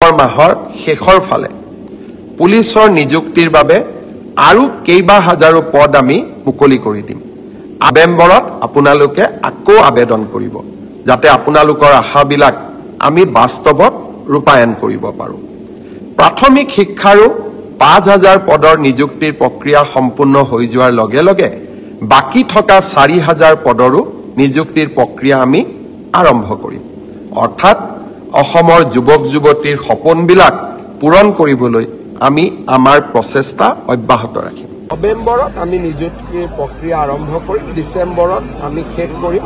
ডিসেম্বৰ মাহৰ শেষৰ ফালে পুলিচৰ নিযুক্তিৰ বাবে আৰু কেইবা হাজাৰো পদ আমি মুকলি কৰি দিম। নৱেম্বৰত আপোনালোকে আকৌ আবেদন কৰিব যাতে আপোনালোকৰ আশাবিলাক আমি বাস্তৱত ৰূপায়ণ কৰিব পাৰোঁ। প্ৰাথমিক শিক্ষাৰো 5,000 পদৰ নিযুক্তিৰ প্ৰক্ৰিয়া সম্পূৰ্ণ হৈ যোৱাৰ লগে লগে বাকী থকা 4,000 পদৰো নিযুক্তিৰ প্ৰক্ৰিয়া আমি আৰম্ভ কৰিম। অৰ্থাৎ অসমৰ যুৱক যুৱতীৰ সপোনবিলাক পূৰণ কৰিবলৈ আমি আমাৰ প্ৰচেষ্টা অব্যাহত ৰাখিম। নৱেম্বৰত আমি নিযুক্তিৰ প্ৰক্ৰিয়া আৰম্ভ কৰিম, ডিচেম্বৰত আমি শেষ কৰিম।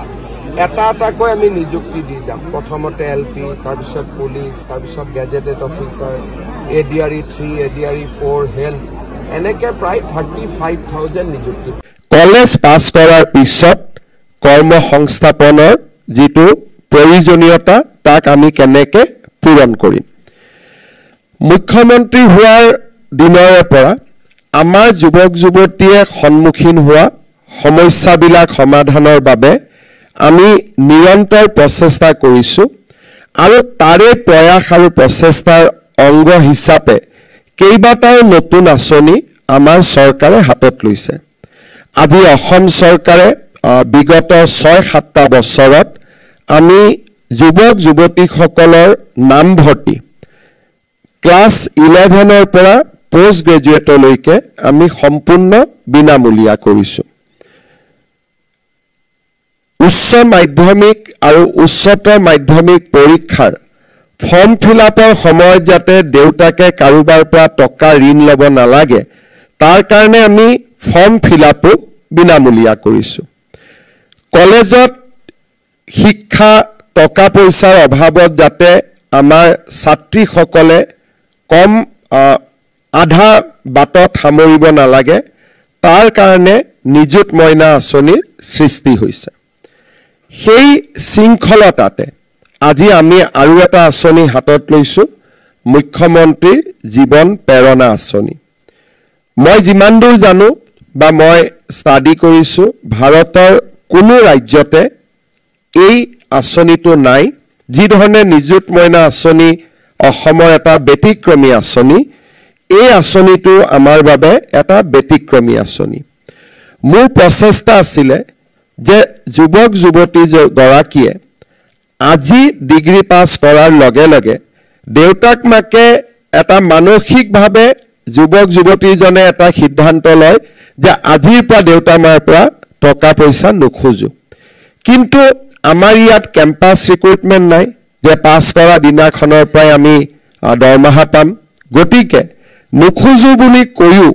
এটা এটাকৈ আমি নিযুক্তি দি যাম। প্ৰথমতে LP, তাৰপিছত পুলিচ, তাৰপিছত gazetted officer, ADRE 3, ADRE 4, health, এনেকৈ প্ৰায় 35,000 নিযুক্তি। কলেজ পাছ কৰাৰ পিছত কৰ্মসংস্থাপনৰ যিটো প্ৰয়োজনীয়তা তাক আমি কেনেকৈ পূৰণ কৰিম। মুখ্যমন্ত্ৰী হোৱাৰ দিনৰে পৰা আমাৰ যুৱক যুৱতীয়ে সন্মুখীন হোৱা সমস্যাবিলাক সমাধানৰ বাবে আমি নিৰন্তৰ প্ৰচেষ্টা কৰিছোঁ আৰু তাৰে প্ৰয়াস আৰু প্ৰচেষ্টাৰ অংগ হিচাপে কেইবাটাও নতুন আঁচনি আমাৰ চৰকাৰে হাতত লৈছে। আজি অসম চৰকাৰে বিগত 6-7টা বছৰত আমি যুৱক যুৱতীসকলৰ নামভৰ্তি ক্লাছ 11ৰ পৰা পোষ্ট গ্ৰেজুৱেটলৈকে আমি সম্পূৰ্ণ বিনামূলীয়া কৰিছোঁ। উচ্চ মাধ্যমিক আৰু উচ্চতৰ মাধ্যমিক পৰীক্ষাৰ ফৰ্ম ফিলআপৰ সময়ত যাতে দেউতাকে কাৰোবাৰ পৰা টকা ঋণ ল'ব নালাগে তাৰ কাৰণে আমি ফৰ্ম ফিলআপো বিনামূলীয়া কৰিছোঁ। কলেজত শিক্ষা টকা পইচাৰ অভাৱত যাতে আমাৰ ছাত্ৰীসকলে কম আধা বাটত সামৰিব নালাগে তাৰ কাৰণে নিযুত মইনা আঁচনিৰ সৃষ্টি হৈছে। সেই শৃংখলতাতে আজি আমি আৰু এটা আঁচনি হাতত লৈছোঁ, মুখ্যমন্ত্ৰীৰ জীৱন প্ৰেৰণা আঁচনি। মই যিমান দূৰ জানো বা মই ষ্টাডি কৰিছোঁ, ভাৰতৰ কোনো ৰাজ্যতে এই আঁচনিটো নাই। যি ধৰণে নিযুত মইনা আঁচনি অসমৰ এটা ব্যতিক্ৰমী আঁচনি, এই আঁচনিটো আমাৰ বাবে এটা ব্যতিক্ৰমী আঁচনি। মোৰ প্ৰচেষ্টা আছিলে যে যুৱক যুৱতী গৰাকীয়ে আজি ডিগ্ৰী পাছ কৰাৰ লগে লগে দেউতাক মাকে এটা মানসিকভাৱে যুৱক যুৱতীজনে এটা সিদ্ধান্ত লয় যে আজিৰ পৰা দেউতা মাৰ পৰা টকা পইচা নোখোজো। কিন্তু আমাৰ ইয়াত কেম্পাছ ৰিক্ৰুটমেণ্ট নাই যে পাছ কৰা দিনাখনৰ পৰাই আমি দৰমহা পাম। গতিকে নোখোজো বুলি কৈও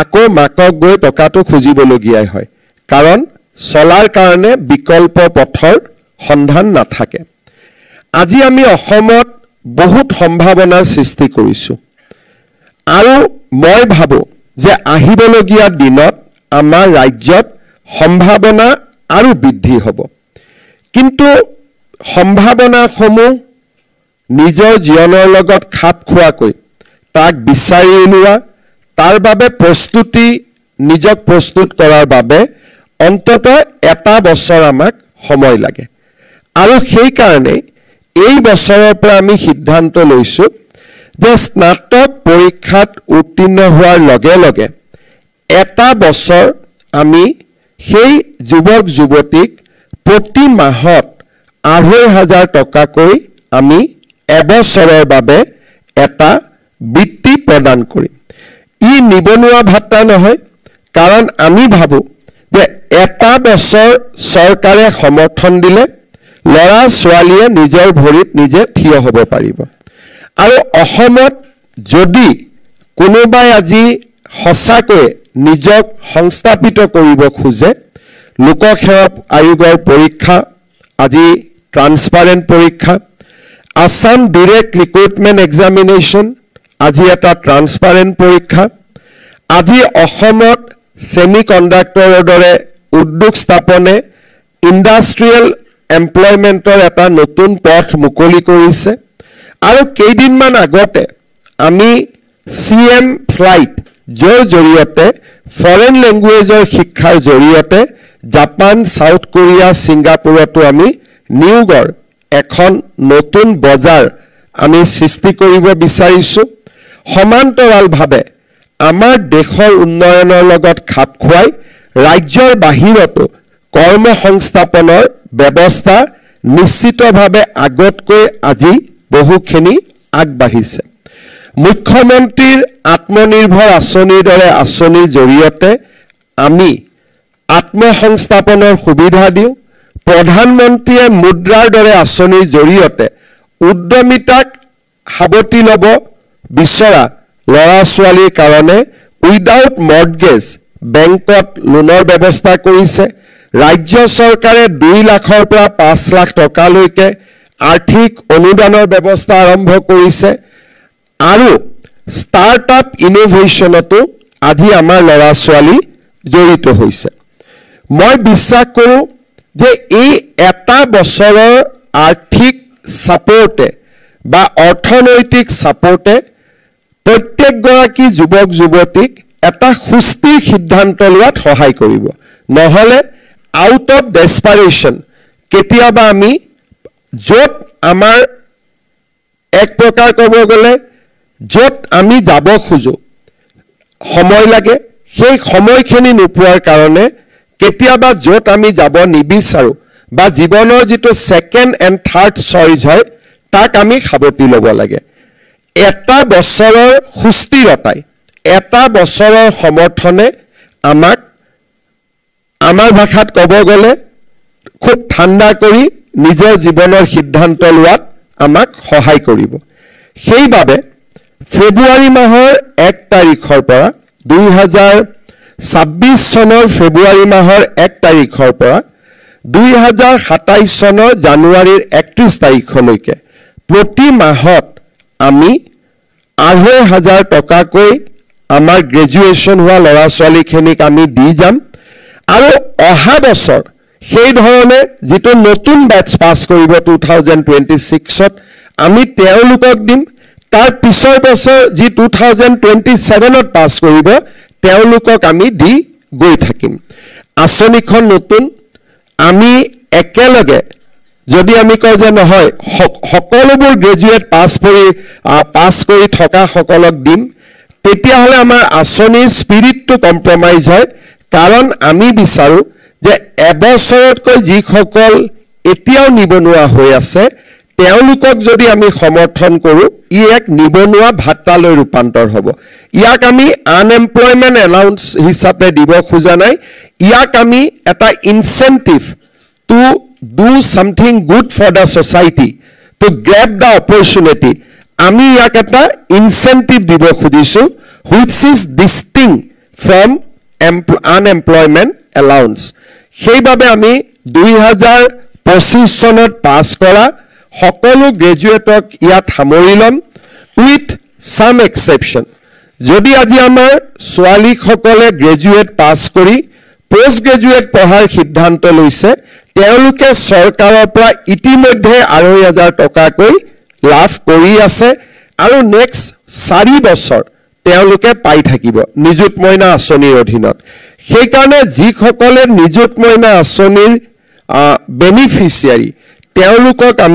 আকৌ মাকক গৈ টকাটো খুজিবলগীয়া হয়, কাৰণ চলাৰ কাৰণে বিকল্প পথৰ সন্ধান নাথাকে। আজি আমি অসমত বহুত সম্ভাৱনাৰ সৃষ্টি কৰিছোঁ আৰু মই ভাবোঁ যে আহিবলগীয়া দিনত আমাৰ ৰাজ্যত সম্ভাৱনা আৰু বৃদ্ধি হ'ব। কিন্তু সম্ভাৱনাসমূহ নিজৰ জীৱনৰ লগত খাপ খোৱাকৈ তাক বিচাৰি উলিওৱা, তাৰ বাবে নিজক প্ৰস্তুত কৰাৰ বাবে অন্ততঃ এটা বছৰ আমাক সময় লাগে। আৰু সেইকাৰণে এই বছৰৰ পৰা আমি সিদ্ধান্ত লৈছোঁ যে স্নাতক পৰীক্ষাত উত্তীৰ্ণ হোৱাৰ লগে লগে এটা বছৰ আমি সেই যুৱক যুৱতীক প্ৰতি মাহত 2,500 টকাকৈ আমি এবছৰৰ বাবে এটা বৃত্তি প্ৰদান কৰিম। ই নিবনুৱা ভাত্তা নহয়, কাৰণ আমি ভাবোঁ যে এটা বছৰ চৰকাৰে সমৰ্থন দিলে ল'ৰা ছোৱালীয়ে নিজৰ ভৰিত নিজে থিয় হ'ব পাৰিব। আৰু অসমত যদি কোনোবাই আজি সঁচাকৈ নিজক সংস্থাপিত কৰিব খোজে, লোকসেৱা আয়োগৰ পৰীক্ষা আজি ট্ৰান্সপাৰেণ্ট পৰীক্ষা, আছাম ডিৰেক্ট ৰিক্ৰুটমেণ্ট এক্সামিনেশ্যন আজি এটা ট্ৰান্সপাৰেণ্ট পৰীক্ষা, আজি অসমত ছেমি কণ্ডাক্টৰৰ দৰে উদ্যোগ স্থাপনে ইণ্ডাষ্ট্ৰিয়েল এমপ্লয়মেণ্টৰ এটা নতুন পথ মুকলি কৰিছে। আৰু কেইদিনমান আগতে আমি CM ফ্লাইট যৰ জৰিয়তে ফৰেন লেংগুৱেজৰ শিক্ষাৰ জৰিয়তে জাপান, সাউথ কোৰিয়া, ছিংগাপুৰতো আমি নিয়োগৰ এখন নতুন বজাৰ আমি সৃষ্টি কৰিব বিচাৰিছোঁ সমান্তৰালভাৱে আমাৰ দেশৰ উন্নয়নৰ লগত খাপ খুৱাই ৰাজ্যৰ বাহিৰতো কৰ্মসংস্থাপনৰ ব্যৱস্থা নিশ্চিতভাৱে আগতকৈ আজি বহুখিনি আগবাঢ়িছে মুখ্যমন্ত্ৰীৰ আত্মনিৰ্ভৰ আঁচনিৰ দৰে আঁচনিৰ জৰিয়তে আমি আত্মসংস্থাপনৰ সুবিধা দিওঁ প্ৰধানমন্ত্ৰীয়ে মুদ্ৰাৰ দৰে আঁচনিৰ জৰিয়তে উদ্যমিতাক সাৱটি ল'ব বিচৰা ল'ৰা ছোৱালীৰ কাৰণে উইদাউট মৰ্টগেজ বেংকত লোনৰ ব্যৱস্থা কৰিছে ৰাজ্য চৰকাৰে 2 লাখৰ পৰা 5 লাখ টকালৈকে আৰ্থিক অনুদানৰ ব্যৱস্থা আৰম্ভ কৰিছে আৰু ষ্টাৰ্টআপ ইনোভেশ্যনতো আজি আমাৰ ল'ৰা ছোৱালী জড়িত হৈছে মই বিশ্বাস কৰোঁ যে এই এটা বছৰৰ আৰ্থিক সাপোৰ্টে বা অৰ্থনৈতিক সাপোৰ্টে প্ৰত্যেকগৰাকী যুৱক যুৱতীক এটা সুস্থিৰ সিদ্ধান্ত লোৱাত সহায় কৰিব নহলে আউট অফ ডেসপাৰেশন কেতিয়াবা আমি যত আমাৰ এক প্ৰকাৰ ক'ব গ'লে যত আমি যাব খুজো সময় লাগে সেই সময়খিনি নোপোৱাৰ কাৰণে কেতিয়াবা যত আমি যাব নিবিচাৰো বা জীৱনৰ যেটো সেকেন্ড এন্ড থাৰ্ড চইচ হয় তাক আমি খাবতি ল'ব লাগে এটা বছৰৰ সুস্থিৰতাই এটা বছৰৰ সমৰ্থনে আমাক আমাৰ ভাষাত ক'ব গ'লে খুব ঠাণ্ডা কৰি নিজৰ জীৱনৰ সিদ্ধান্ত লোৱাত আমাক সহায় কৰিব সেইবাবে ফেব্ৰুৱাৰী মাহৰ 1 তাৰিখৰ পৰা 2026 চনৰ ফেব্ৰুৱাৰী মাহৰ 1 তাৰিখৰ পৰা 2027 চনৰ জানুৱাৰীৰ 31 তাৰিখলৈকে প্ৰতি মাহত আমি 2,500 টকাকৈ আমাৰ গ্ৰেজুৱেচন হোৱা ল'ৰা ছোৱালীখিনিক আমি দি যাম আৰু অহা বছৰ সেই ধৰণে যেটো নতুন ব্যাচ পাস কৰিব 2026ত আমি তেওঁলোকক দিম তাৰ পিছৰ বছৰ যি 2027ত পাস কৰিব তেওঁলোকক আমি দি গৈ থাকিম আঁচনিখন নতুন আমি একেলগে যদি আমি কওঁ যে নহয় সকলোবোৰ গ্ৰেজুৱেট পাস কৰি থকা সকলক দিম তেতিয়া হলে আমাৰ আঁচনিৰ স্পিৰিটটো কম্প্ৰমাইজ হয় কাৰণ আমি বিচাৰো যে এবছৰতকৈ যি সকল এতিয়াও নিবনুৱা হৈ আছে তেওঁলোকক যদি আমি সমৰ্থন কৰো ই এক নিবনুৱা ভাতালৈ ৰূপান্তৰ হ'ব ইয়াক আমি আনএমপ্লয়মেন্ট এলাউন্স হিচাপে দিব খোজা নাই ইয়াক আমি এটা incentive two do something good for the society to grab the opportunity আমি ইয়াক এটা ইনসেন্টিভ দিব খুজিছো which is distinct from unemployment allowance সেইভাবে আমি 2025 চনত পাস কৰা সকলো গ্ৰেজুৱেটক ইয়াত সামৰি লম with some exception যদি আজি আমাৰ ছোৱালী সকলে গ্ৰেজুৱেট পাস কৰি পোষ্ট গ্ৰেজুৱেট পঢ়াৰ সিদ্ধান্ত লৈছে তেওঁলোকে চৰকাৰৰ পৰা ইতিমধ্যে 2,500 টকাকৈ লাভ কৰি আছে আৰু নেক্সট 4 বছৰ তেওঁলোকে পাই থাকিব নিযুত মইনা আঁচনিৰ অধীনত সেই কাৰণে যি সকলে নিযুত মইনা আঁচনিৰ বেনিফিচিয়াৰী তেওঁলোকক আমি